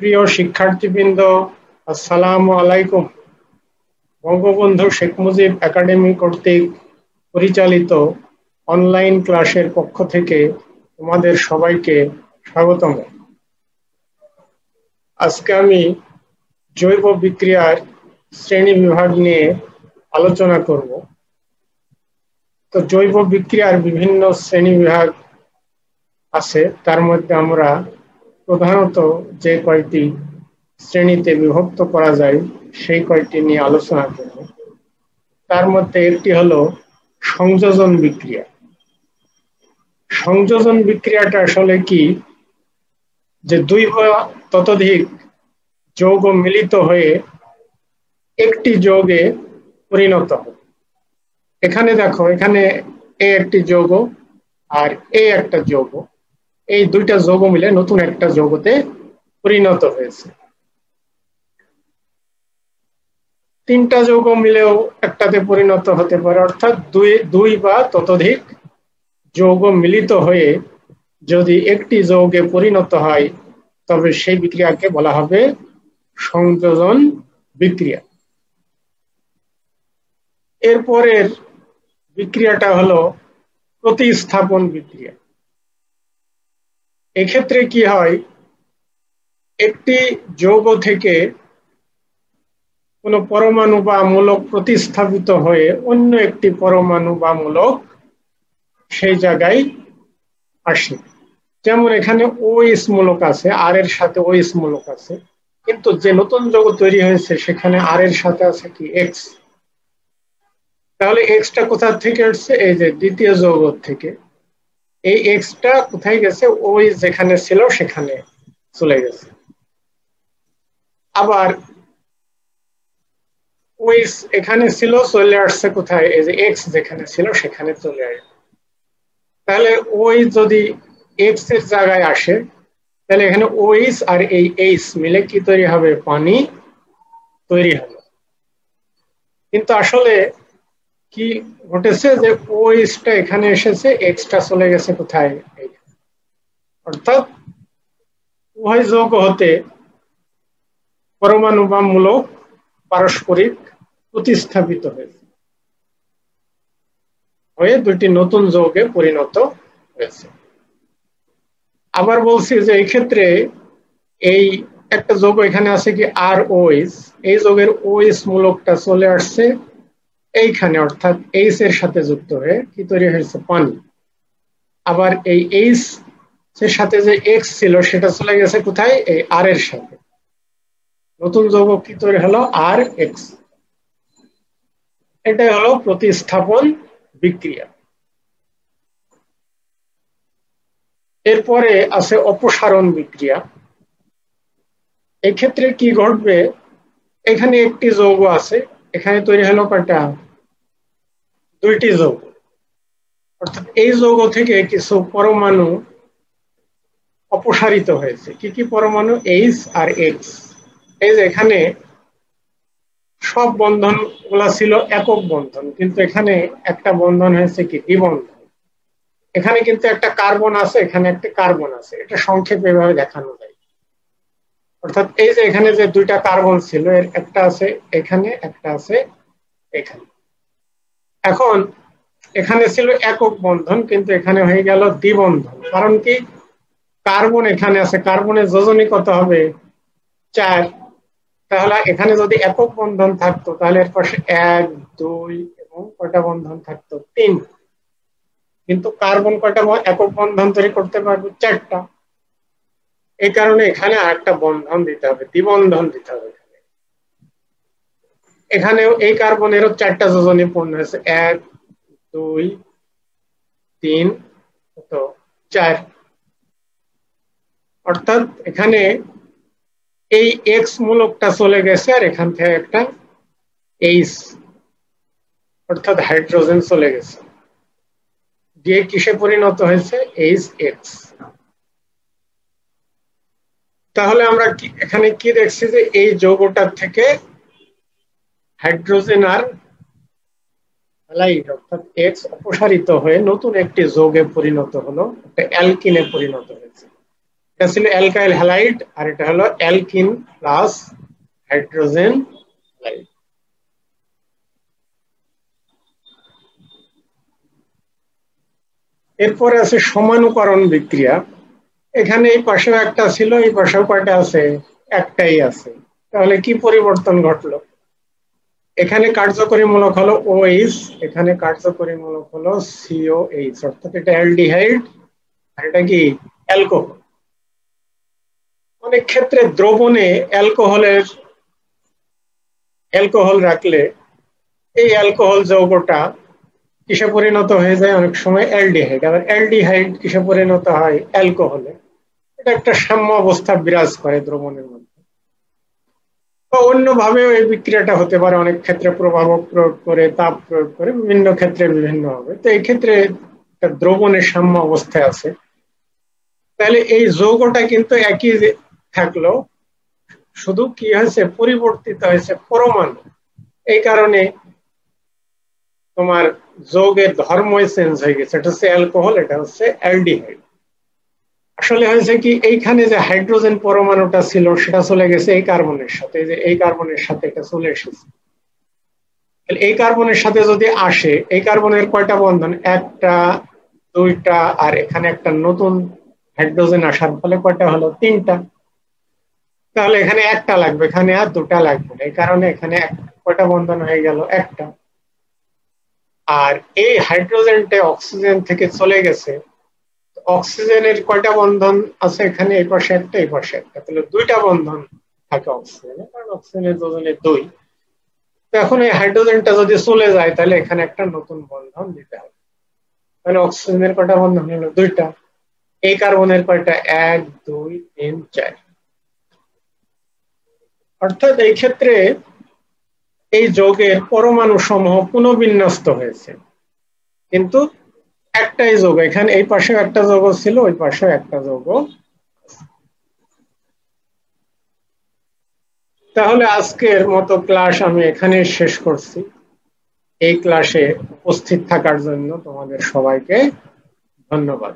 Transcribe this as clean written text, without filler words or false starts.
সুপ্রিয় শিক্ষার্থীবৃন্দ, আসসালামু আলাইকুম। বঙ্গবন্ধু শেখ মুজিব একাডেমি কর্তৃক পরিচালিত অনলাইন ক্লাসের পক্ষ থেকে তোমাদের সবাইকে স্বাগতম। আজকে আমি জৈব বিক্রিয়ার শ্রেণী বিভাগ নিয়ে আলোচনা করব। তো জৈব বিক্রিয়ার বিভিন্ন শ্রেণী বিভাগ আছে, তার মধ্যে আমরা প্রধানত যে কয়টি শ্রেণীতে বিভক্ত করা যায় সেই কয়টি নিয়ে আলোচনা করব। তার মধ্যে একটি হলো সংযোজন বিক্রিয়া। সংযোজন বিক্রিয়াটা আসলে কি, যে দুই বা ততোধিক যৌগ মিলিত হয়ে একটি যৌগে পরিণত হয়। এখানে দেখো, এখানে এ একটি যৌগ আর এ একটা যৌগ, এই দুইটা যৌগ মিলে নতুন একটা যৌগতে পরিণত হয়েছে। তিনটা যৌগ মিলেও একটাতে পরিণত হতে পারে, অর্থাৎ দুই বা ততোধিক যৌগ মিলিত হয়ে যদি একটি যৌগে পরিণত হয় তবে সেই বিক্রিয়াকে বলা হবে সংযোজন বিক্রিয়া। এরপরের বিক্রিয়াটা হলো প্রতিস্থাপন বিক্রিয়া। এক্ষেত্রে কি হয়, একটি যৌগ থেকে কোনো পরমাণু বা মূলক প্রতিস্থাপিত হয়ে অন্য একটি পরমাণু বা মূলক সেই জায়গায় আসে। যেমন এখানে OH মূলক আছে, আর এর সাথে OH মূলক আছে, কিন্তু যে নতুন যৌগ তৈরি হয়েছে সেখানে আর এর সাথে আছে কি X। তাহলে Xটা কোথা থেকে আসছে? এই যে দ্বিতীয় যৌগ থেকে। এই Xটা কোথায় গেছে? ওই যেখানে ছিল সেখানে চলে গেছে। আবার ওই এখানে ছিল, চলে আসছে কোথায়? এই যে X যেখানে ছিল সেখানে চলে আসবে। তাহলে ওই যদি X এর জায়গায় আসে তাহলে এখানে OH আর এই H মিলে কি তৈরি হবে? পানি তৈরি হবে। কিন্তু আসলে কি ঘটেছে, যে OHটা এখানে এসেছে, Xটা চলে গেছে কোথায়? অর্থাৎ উভয় যৌগ হতে পরমাণু বা মূলক পারস্পরিক প্রতিস্থাপিত হয়ে দুটি নতুন যৌগে পরিণত হয়েছে। আবার বলছি যে এই ক্ষেত্রে এই একটা যৌগ এখানে আছে কি ROH, এই যৌগের OH মূলকটা চলে আসছে এইখানে, অর্থাৎ H এর সাথে যুক্ত হয়ে কি তৈরি হয়েছে? পানি। আবার এই H এর সাথে যে X ছিল সেটা চলে গেছে কোথায়? এই R এর সাথে। নতুন যৌগ কি তৈরি হলো? RX। এটাই হলো প্রতিস্থাপন বিক্রিয়া। এরপরে আছে অপসারণ বিক্রিয়া। এক্ষেত্রে কি ঘটবে, এখানে একটি যৌগ আছে, এখানে তৈরি হলো কয়টা? দুইটি যৌগ। অর্থাৎ এই যৌগ থেকে কিছু পরমাণু অপসারিত হয়েছে। কি কি পরমাণু? H আর X। এই যে এখানে সব বন্ধন গুলা ছিল একক বন্ধন, কিন্তু এখানে একটা বন্ধন হয়েছে কি দ্বিবন্ধন। এখানে কিন্তু একটা কার্বন আছে, এখানে একটা কার্বন আছে, এটা সংক্ষেপে এভাবে দেখানো যায়। অর্থাৎ এই যে এখানে যে দুইটা কার্বন ছিল, এর একটা আছে এখানে, একটা আছে এখানে। এখন এখানে ছিল একক বন্ধন, কিন্তু এখানে হয়ে গেল দ্বিবন্ধন। কারণ কি? কার্বন এখানে আছে, কার্বনের যোজনী কত হবে? 4। তাহলে এখানে যদি একক বন্ধন থাকতো তাহলে এর পাশে 1, 2 এবং কয়টা বন্ধন থাকতো? 3। কিন্তু কার্বন কয়টা একক বন্ধন তৈরি করতে পারবে? 4টা। এই কারণে এখানে আরেকটা বন্ধন দিতে হবে, দ্বিবন্ধন দিতে হবে। এখানেও এই কার্বনেরও 4টা যোজনী পূর্ণ হয়েছে, 1, 2, 3, 4। অর্থাৎ এখানে এই X মূলকটা চলে গেছে আর এখান থেকে একটা H, অর্থাৎ হাইড্রোজেন চলে গেছে, দিয়ে কিসে পরিণত হয়েছে? HX। তাহলে আমরা এখানে কি দেখছি, যে এই যৌগটার থেকে হাইড্রোজেন আর হ্যালাইড অর্থাৎ X অপসারিত হয়ে নতুন একটি যৌগে পরিণত হলো, একটা অ্যালকিনে পরিণত হয়েছে। এটা ছিল অ্যালকাইল হ্যালাইড আর এটা হলো অ্যালকিন প্লাস হাইড্রোজেন হ্যালাইড। এরপরে আছে সমানুকরণ বিক্রিয়া। এখানে এই পাশেও একটা ছিল, এই পাশেও কয়টা আছে? একটাই আছে। তাহলে কি পরিবর্তন ঘটলো? এখানে কার্যকরী মূলক হলো OH, এখানে কার্যকরী মূলক হলো COH, অর্থাৎ এটা অ্যালডিহাইড আর এটা কি অ্যালকোহল। অনেক ক্ষেত্রে দ্রবণে অ্যালকোহল রাখলে এই অ্যালকোহল যৌগটা কিসে পরিণত হয়ে যায়? অনেক সময় অ্যালডিহাইড। আবার অ্যালডিহাইড কিসে পরিণত হয়? অ্যালকোহলে। এটা একটা সাম্য অবস্থা বিরাজ করে দ্রবণের মধ্যে। অন্যভাবেও এই বিক্রিয়াটা হতে পারে, অনেক ক্ষেত্রে প্রভাবক প্রয়োগ করে, তাপ প্রয়োগ করে, বিভিন্ন ক্ষেত্রে বিভিন্ন হবে। তো এই ক্ষেত্রে দ্রবণের সাম্য অবস্থায় আছে। তাহলে এই যৌগটা কিন্তু একই থাকলো, শুধু কি হয়েছে? পরিবর্তিত হয়েছে পরমাণু। এই কারণে তোমার যৌগের ধর্মই চেঞ্জ হয়ে গেছে। এটা হচ্ছে অ্যালকোহল, এটা হচ্ছে অ্যালডিহাইড। আসলে হয়েছে কি, এইখানে যে হাইড্রোজেন পরমাণুটা ছিল সেটা চলে গেছে এই কার্বনের সাথে, যে এই কার্বনের সাথে এটা চলে এসেছে। এই কার্বনের সাথে যদি আসে, এই কার্বনের কয়টা বন্ধন? একটা, দুইটা, আর এখানে একটা নতুন হাইড্রোজেন আসার ফলে কয়টা হলো? তিনটা। তাহলে এখানে একটা লাগবে, এখানে আর দুটা লাগবে। এই কারণে এখানে কয়টা বন্ধন হয়ে গেল? একটা। আর এই হাইড্রোজেনটা অক্সিজেন থেকে চলে গেছে, অক্সিজেনের কয়টা বন্ধন আছে? এখানে এই পাশে একটা, এই পাশে একটা, তাহলে দুইটা বন্ধন থাকে অক্সিজেনে, কারণ অক্সিজেনের দুজনে দুই। তো এখন এই হাইড্রোজেনটা যদি চলে যায় তাহলে এখানে একটা নতুন বন্ধন দিতে হবে। তাহলে অক্সিজেনের কয়টা বন্ধন হলো? দুইটা। এই কার্বনের কয়টা? 1 2 3 4। অর্থাৎ এই ক্ষেত্রে এই যৌগের পরমাণু সমূহ পুনর্বিন্যস্ত হয়েছে, কিন্তু একটাই যৌগ। এখানে এই পাশেও একটা যৌগ ছিল, ওই পাশেও একটা যৌগ। তাহলে আজকের মতো ক্লাস আমি এখানে শেষ করছি। এই ক্লাসে উপস্থিত থাকার জন্য তোমাদের সবাইকে ধন্যবাদ।